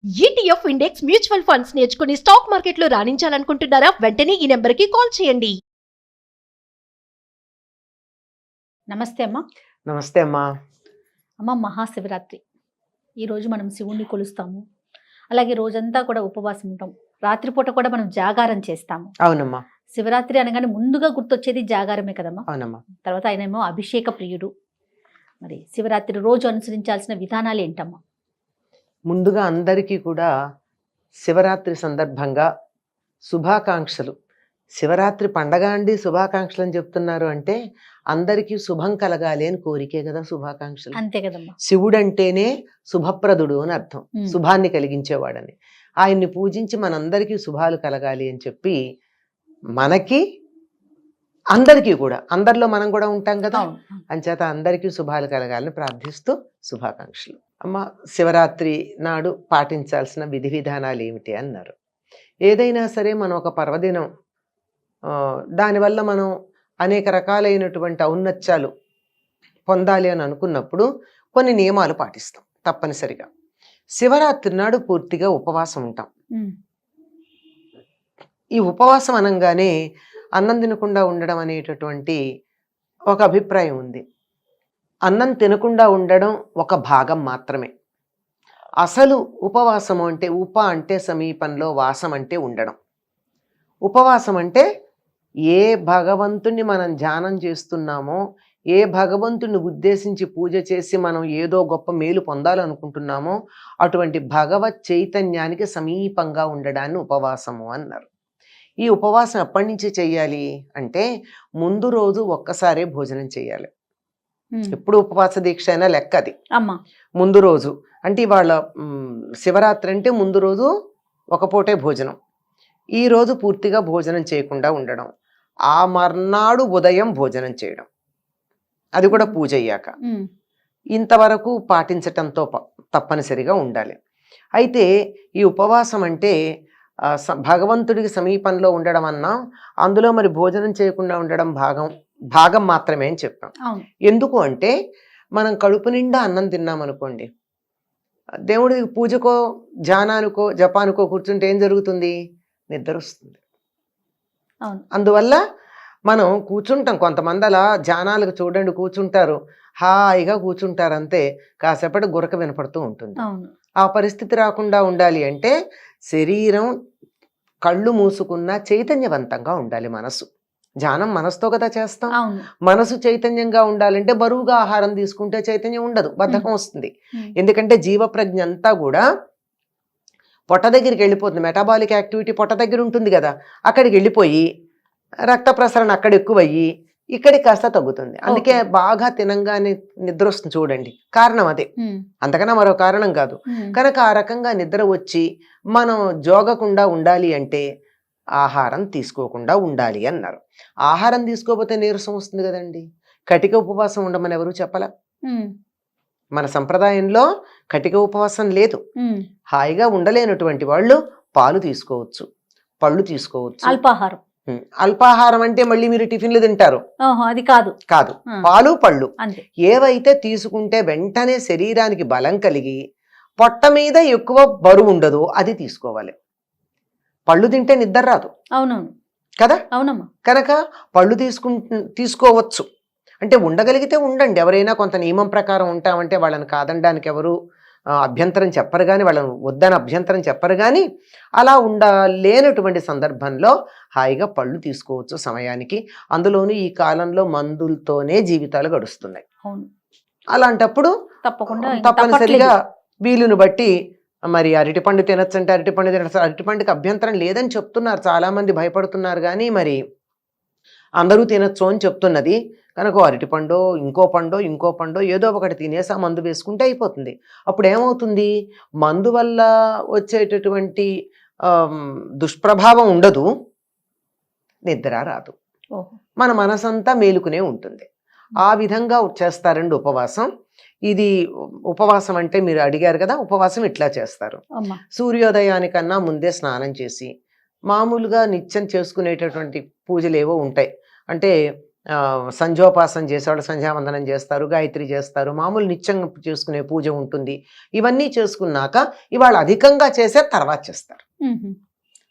ETF index mutual funds నేర్చుకుని stock మార్కెట్లో రాణించాలనుకుంటున్నారా? వెంటనే ఈ నెంబర్కి కాల్ చేయండి. నమస్తే అమ్మా. నమస్తే అమ్మా. అమ్మ, మహాశివరాత్రి ఈరోజు మనం శివుణ్ణి కొలుస్తాము. అలాగే రోజంతా కూడా ఉపవాసం ఉంటాం. రాత్రిపూట కూడా మనం జాగారం చేస్తాము. అవునమ్మా. శివరాత్రి అనగానే ముందుగా గుర్తొచ్చేది జాగారమే కదమ్మా. అవునమ్మా. తర్వాత ఆయనేమో అభిషేక ప్రియుడు. మరి శివరాత్రి రోజు అనుసరించాల్సిన విధానాలు ఏంటమ్మా? ముందుగా అందరికీ కూడా శివరాత్రి సందర్భంగా శుభాకాంక్షలు. శివరాత్రి పండగ అండి శుభాకాంక్షలు అని చెప్తున్నారు అంటే అందరికీ శుభం కలగాలి అని కోరికే కదా శుభాకాంక్షలు. అంతే కదమ్మా. శివుడు అంటేనే శుభప్రదుడు అని అర్థం, శుభాన్ని కలిగించేవాడని. ఆయన్ని పూజించి మనందరికీ శుభాలు కలగాలి అని చెప్పి మనకి అందరికీ కూడా, అందరిలో మనం కూడా ఉంటాం కదా, అంచేత అందరికీ శుభాలు కలగాలని ప్రార్థిస్తూ శుభాకాంక్షలు. అమ్మ, శివరాత్రి నాడు పాటించాల్సిన విధి విధానాలు ఏమిటి అన్నారు. ఏదైనా సరే మనం ఒక పర్వదినం, దానివల్ల మనం అనేక రకాలైనటువంటి ఔన్నత్యాలు పొందాలి అని అనుకున్నప్పుడు కొన్ని నియమాలు పాటిస్తాం తప్పనిసరిగా. శివరాత్రి నాడు పూర్తిగా ఉపవాసం ఉంటాం. ఈ ఉపవాసం అనగానే అన్నం తినకుండా ఉండడం అనేటటువంటి ఒక అభిప్రాయం ఉంది. అన్నం తినకుండా ఉండడం ఒక భాగం మాత్రమే. అసలు ఉపవాసము అంటే ఉప అంటే సమీపంలో, వాసం అంటే ఉండడం. ఉపవాసం అంటే ఏ భగవంతుణ్ణి మనం ధ్యానం చేస్తున్నామో, ఏ భగవంతుణ్ణి ఉద్దేశించి పూజ చేసి మనం ఏదో గొప్ప మేలు పొందాలనుకుంటున్నామో అటువంటి భగవత్ చైతన్యానికి సమీపంగా ఉండడాన్ని ఉపవాసము అన్నారు. ఈ ఉపవాసం ఎప్పటి నుంచి చెయ్యాలి అంటే ముందు రోజు ఒక్కసారే భోజనం చేయాలి. ఎప్పుడు ఉపవాస దీక్ష అయినా లెక్క అది. ముందు రోజు అంటే ఇవాళ శివరాత్రి అంటే ముందు రోజు ఒక పూటే భోజనం, ఈ రోజు పూర్తిగా భోజనం చేయకుండా ఉండడం, ఆ మర్నాడు ఉదయం భోజనం చేయడం, అది కూడా పూజ అయ్యాక. ఇంతవరకు పాటించటంతో తప్పనిసరిగా ఉండాలి. అయితే ఈ ఉపవాసం అంటే భగవంతుడికి సమీపంలో ఉండడం అన్నా, అందులో మరి భోజనం చేయకుండా ఉండడం భాగం మాత్రమే అని చెప్పాం. ఎందుకు అంటే మనం కడుపు నిండా అన్నం తిన్నామనుకోండి, దేవుడికి పూజకో ధ్యానానికో జపానికో కూర్చుంటే ఏం జరుగుతుంది? నిద్ర వస్తుంది. అందువల్ల మనం కూర్చుంటాం. కొంతమంది అలా ధ్యానాలకు చూడండి కూర్చుంటారు, హాయిగా కూర్చుంటారు, అంతే, కాసేపటి గురక వినపడుతూ ఉంటుంది. ఆ పరిస్థితి రాకుండా ఉండాలి అంటే శరీరం కళ్ళు మూసుకున్నా చైతన్యవంతంగా ఉండాలి. మనసు, ధ్యానం మనసుతో కదా చేస్తాం. మనసు చైతన్యంగా ఉండాలంటే బరువుగా ఆహారం తీసుకుంటే చైతన్యం ఉండదు, బద్ధకం వస్తుంది. ఎందుకంటే జీవ ప్రజ్ఞ అంతా కూడా పొట్ట దగ్గరికి వెళ్ళిపోతుంది. మెటాబాలిక్ యాక్టివిటీ పొట్ట దగ్గర ఉంటుంది కదా, అక్కడికి వెళ్ళిపోయి రక్త ప్రసరణ అక్కడ ఎక్కువయ్యి ఇక్కడికి కాస్త తగ్గుతుంది. అందుకే బాగా తినంగానే నిద్ర వస్తుంది చూడండి, కారణం అదే, అంతకన్నా మరో కారణం కాదు. కనుక ఆ రకంగా నిద్ర వచ్చి మనం జోగకుండా ఉండాలి అంటే ఆహారం తీసుకోకుండా ఉండాలి అన్నారు. ఆహారం తీసుకోకపోతే నీరసం వస్తుంది కదండి. కటిక ఉపవాసం ఉండమని ఎవరు చెప్పలా. మన సంప్రదాయంలో కటిక ఉపవాసం లేదు. హాయిగా ఉండలేనటువంటి వాళ్ళు పాలు తీసుకోవచ్చు, పళ్ళు తీసుకోవచ్చు. అల్పాహారం అంటే మళ్ళీ మీరు టిఫిన్లు తింటారు, అది కాదు. పాలు పళ్ళు ఏవైతే తీసుకుంటే వెంటనే శరీరానికి బలం కలిగి పొట్ట మీద ఎక్కువ బరువు ఉండదు అది తీసుకోవాలి. పళ్ళు తింటే నిద్ర రాదు కదా. కనుక పళ్ళు తీసుకోవచ్చు. అంటే ఉండగలిగితే ఉండండి. ఎవరైనా కొంత నియమం ప్రకారం ఉంటామంటే వాళ్ళని కాదనడానికి ఎవరు అభ్యంతరం చెప్పరు కానీ, వాళ్ళని వద్దని అభ్యంతరం చెప్పరు కానీ, అలా ఉండలేనటువంటి సందర్భంలో హాయిగా పళ్ళు తీసుకోవచ్చు సమయానికి. అందులోనూ ఈ కాలంలో మందులతోనే జీవితాలు గడుస్తున్నాయి. అలాంటప్పుడు తప్పనిసరిగా వీలుని బట్టి మరి అరటిపండు తినచ్చు అంటే అరటిపండు తినచ్చు. అరటిపండుకి అభ్యంతరం లేదని చెప్తున్నారు, చాలా మంది భయపడుతున్నారు కానీ మరి అందరూ తినచ్చు అని చెప్తున్నది. కనుక అరటిపండో ఇంకో పండో ఏదో ఒకటి తినేసి ఆ మందు వేసుకుంటే అయిపోతుంది. అప్పుడు ఏమవుతుంది? మందు వల్ల వచ్చేటటువంటి దుష్ప్రభావం ఉండదు, నిద్ర రాదు, మన మనసంతా మేలుకునే ఉంటుంది. ఆ విధంగా చేస్తారండి ఉపవాసం. ఇది ఉపవాసం అంటే మీరు అడిగారు కదా, ఉపవాసం ఇట్లా చేస్తారు. సూర్యోదయానికన్నా ముందే స్నానం చేసి మామూలుగా నిత్యం చేసుకునేటటువంటి పూజలు ఏవో ఉంటాయి. అంటే సంధ్యోపాసన చేసేవాళ్ళు సంధ్యావందనం చేస్తారు, గాయత్రి చేస్తారు, మామూలు నిత్యం చేసుకునే పూజ ఉంటుంది. ఇవన్నీ చేసుకున్నాక ఇవాళ అధికంగా చేసే తర్వాత చేస్తారు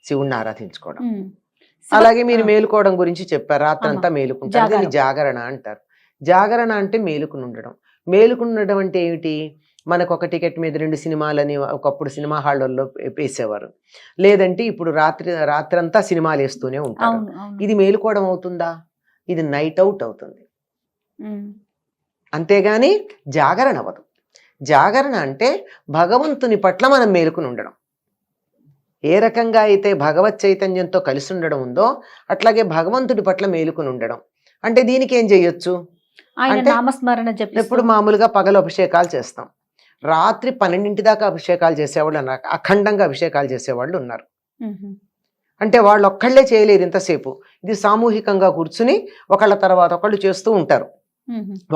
శివుణ్ణి ఆరాధించుకోవడం. అలాగే మీరు మేలుకోవడం గురించి చెప్పారు, రాత్రంతా మేలుకుంటారు, దీన్ని జాగరణ అంటారు. జాగరణ అంటే మేలుకుని ఉండడం. మేలుకుని ఉండడం అంటే ఏమిటి? మనకు ఒక టికెట్ మీద 2 సినిమాలని ఒకప్పుడు సినిమా హాళ్ళల్లో వేసేవారు, లేదంటే ఇప్పుడు రాత్రంతా సినిమాలు వేస్తూనే ఉంటారు. ఇది మేలుకోవడం అవుతుందా? ఇది నైట్ అవుట్ అవుతుంది, అంతేగాని జాగరణ అవ్వదు. జాగరణ అంటే భగవంతుని పట్ల మనం మేలుకుని ఉండడం. ఏ రకంగా అయితే భగవత్ చైతన్యంతో కలిసి ఉండడం ఉందో అట్లాగే భగవంతుడి పట్ల మేలుకుని ఉండడం. అంటే దీనికి ఏం చేయొచ్చు అంటే ఎప్పుడు మామూలుగా పగలు అభిషేకాలు చేస్తాం, రాత్రి 12 దాకా అభిషేకాలు చేసేవాళ్ళు ఉన్నారు, అఖండంగా అభిషేకాలు చేసేవాళ్ళు ఉన్నారు. అంటే వాళ్ళు ఒక్కళ్ళే చేయలేరు ఇంతసేపు, ఇది సామూహికంగా కూర్చుని ఒకళ్ళ తర్వాత ఒకళ్ళు చేస్తూ ఉంటారు.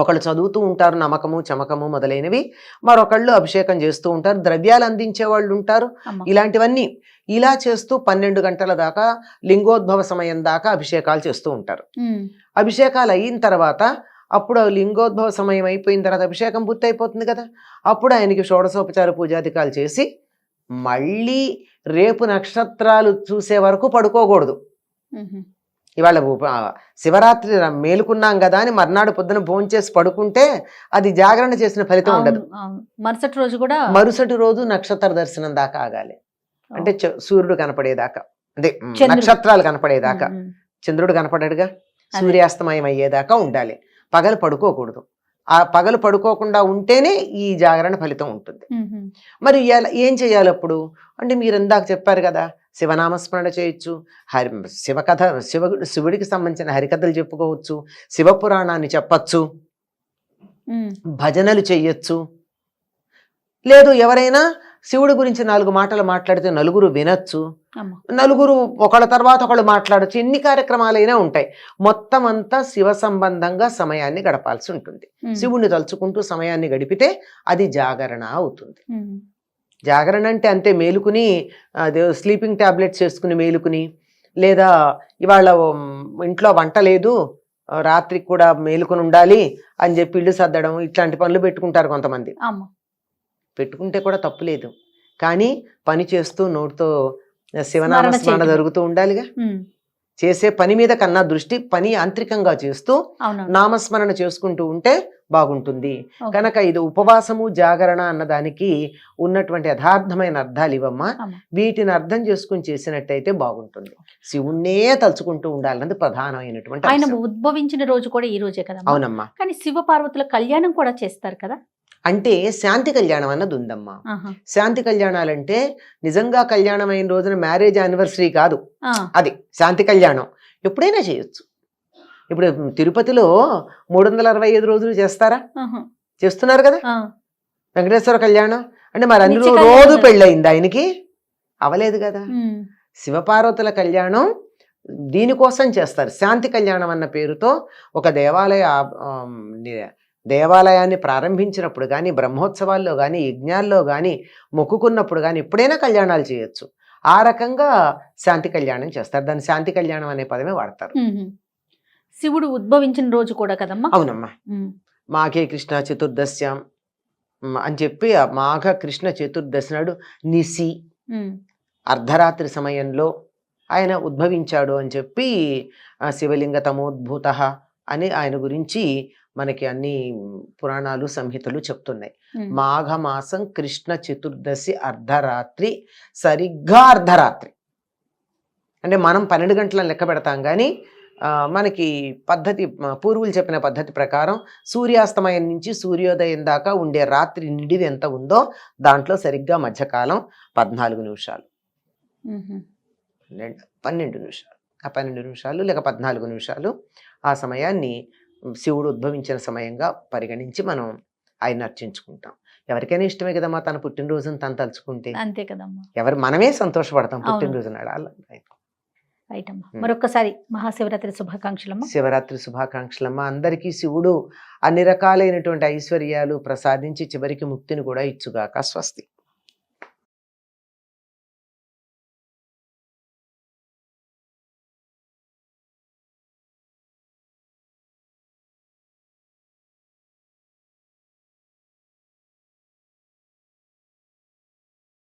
ఒకళ్ళు చదువుతూ ఉంటారు, నమకము చమకము మొదలైనవి, మరొకళ్ళు అభిషేకం చేస్తూ ఉంటారు, ద్రవ్యాలు అందించే వాళ్ళు ఉంటారు. ఇలాంటివన్నీ ఇలా చేస్తూ 12 గంటల దాకా లింగోద్భవ సమయం దాకా అభిషేకాలు చేస్తూ ఉంటారు. అభిషేకాలు అయిన తర్వాత అప్పుడు లింగోద్భవ సమయం అయిపోయిన తర్వాత అభిషేకం పూర్తి అయిపోతుంది కదా, అప్పుడు ఆయనకి షోడశోపచార పూజాధికాలు చేసి మళ్ళీ రేపు నక్షత్రాలు చూసే వరకు పడుకోకూడదు. ఇవాళ శివరాత్రి మేలుకున్నాం కదా అని మర్నాడు పొద్దున భోంచేసి పడుకుంటే అది జాగరణ చేసిన ఫలితం ఉండదు. మరుసటి రోజు నక్షత్ర దర్శనం దాకా ఆగాలి. అంటే సూర్యుడు కనపడేదాకా, అంటే నక్షత్రాలు కనపడేదాకా. చంద్రుడు కనపడాడుగా, సూర్యాస్తమయం అయ్యేదాకా ఉండాలి, పగలు పడుకోకూడదు. ఆ పగలు పడుకోకుండా ఉంటేనే ఈ జాగరణ ఫలితం ఉంటుంది. మరి ఏం చేయాలి అప్పుడు అంటే మీరు ఇందాక చెప్పారు కదా, శివనామస్మరణ చేయొచ్చు, శివకథ శివుడికి సంబంధించిన హరికథలు చెప్పుకోవచ్చు, శివపురాణాన్ని చెప్పచ్చు, భజనలు చెయ్యొచ్చు. లేదు ఎవరైనా శివుడి గురించి 4 మాటలు మాట్లాడితే నలుగురు వినొచ్చు, నలుగురు ఒకళ్ళ తర్వాత ఒకళ్ళు మాట్లాడచ్చు. ఎన్ని కార్యక్రమాలైనా ఉంటాయి. మొత్తం అంతా శివ సంబంధంగా సమయాన్ని గడపాల్సి ఉంటుంది. శివుణ్ణి తలుచుకుంటూ సమయాన్ని గడిపితే అది జాగరణ అవుతుంది. జాగరణ అంటే అంతే మేలుకుని స్లీపింగ్ టాబ్లెట్స్ చేసుకుని మేలుకుని, లేదా ఇవాళ ఇంట్లో వంట లేదు రాత్రికి కూడా మేలుకుని ఉండాలి అని చెప్పి ఇల్లు సర్దడం, ఇట్లాంటి పనులు పెట్టుకుంటారు కొంతమంది. పెట్టుకుంటే కూడా తప్పులేదు, కానీ పని చేస్తూ నోటితో శివనామస్మరణ జరుగుతూ ఉండాలిగా. చేసే పని మీద కన్నా దృష్టి పని యాంత్రికంగా చేస్తూ నామస్మరణ చేసుకుంటూ ఉంటే బాగుంటుంది. కనుక ఇది ఉపవాసము జాగరణ అన్నదానికి ఉన్నటువంటి యథార్థమైన అర్థాలు ఇవమ్మా. వీటిని అర్థం చేసుకుని చేసినట్టయితే బాగుంటుంది. శివుణ్ణే తలుచుకుంటూ ఉండాలన్నది ప్రధానమైనటువంటి. ఆయన ఉద్భవించిన రోజు కూడా ఈ రోజే కదా. అవునమ్మా. కానీ శివ పార్వతుల కళ్యాణం కూడా చేస్తారు కదా. అంటే శాంతి కళ్యాణం అన్నది ఉందమ్మా. శాంతి కళ్యాణాలంటే నిజంగా కళ్యాణం అయిన రోజున మ్యారేజ్ యానివర్సరీ కాదు, అది శాంతి కళ్యాణం. ఎప్పుడైనా చేయొచ్చు. ఇప్పుడు తిరుపతిలో 365 రోజులు చేస్తారా? చేస్తున్నారు కదా వెంకటేశ్వర కళ్యాణం. అంటే మరి అందులో రోజు పెళ్ళయింది ఆయనకి? అవలేదు కదా. శివపార్వతుల కళ్యాణం దీనికోసం చేస్తారు. శాంతి కళ్యాణం అన్న పేరుతో ఒక దేవాలయాన్ని ప్రారంభించినప్పుడు కానీ, బ్రహ్మోత్సవాల్లో కానీ, యజ్ఞాల్లో కానీ, మొక్కుకున్నప్పుడు కానీ ఎప్పుడైనా కళ్యాణాలు చేయొచ్చు. ఆ రకంగా శాంతి కళ్యాణం చేస్తారు. దాన్ని శాంతి కళ్యాణం అనే పదమే వాడతారు. శివుడు ఉద్భవించిన రోజు కూడా కదమ్మా. అవునమ్మా. మాఘే కృష్ణ చతుర్దశ్యాం అని చెప్పి మాఘ కృష్ణ చతుర్దశి నాడు నిసి అర్ధరాత్రి సమయంలో ఆయన ఉద్భవించాడు అని చెప్పి శివలింగ తమోద్భూత అని ఆయన గురించి మనకి అన్ని పురాణాలు సంహితలు చెప్తున్నాయి. మాఘమాసం కృష్ణ చతుర్దశి అర్ధరాత్రి, సరిగ్గా అర్ధరాత్రి అంటే మనం 12 గంటలను లెక్క పెడతాం కానీ మనకి పద్ధతి పూర్వులు చెప్పిన పద్ధతి ప్రకారం సూర్యాస్తమయం నుంచి సూర్యోదయం దాకా ఉండే రాత్రి నిడివి ఎంత ఉందో దాంట్లో సరిగ్గా మధ్యకాలం 14 నిమిషాలు, 12 నిమిషాలు, ఆ 12 నిమిషాలు లేక 14 నిమిషాలు ఆ సమయాన్ని శివుడు ఉద్భవించిన సమయంగా పరిగణించి మనం ఆయన అర్చించుకుంటాం. ఎవరికైనా ఇష్టమే కదమ్మా తన పుట్టినరోజును తను తలుచుకుంటే. అంతే కదమ్మా. మనమే సంతోషపడతాం పుట్టినరోజు నాడు. మరొకసారి మహాశివరాత్రి శుభాకాంక్షలమ్మా. శివరాత్రి శుభాకాంక్షలమ్మా. అందరికీ శివుడు అన్ని రకాలైనటువంటి ఐశ్వర్యాలు ప్రసాదించి చివరికి ముక్తిని కూడా ఇచ్చుగాక. స్వస్తి.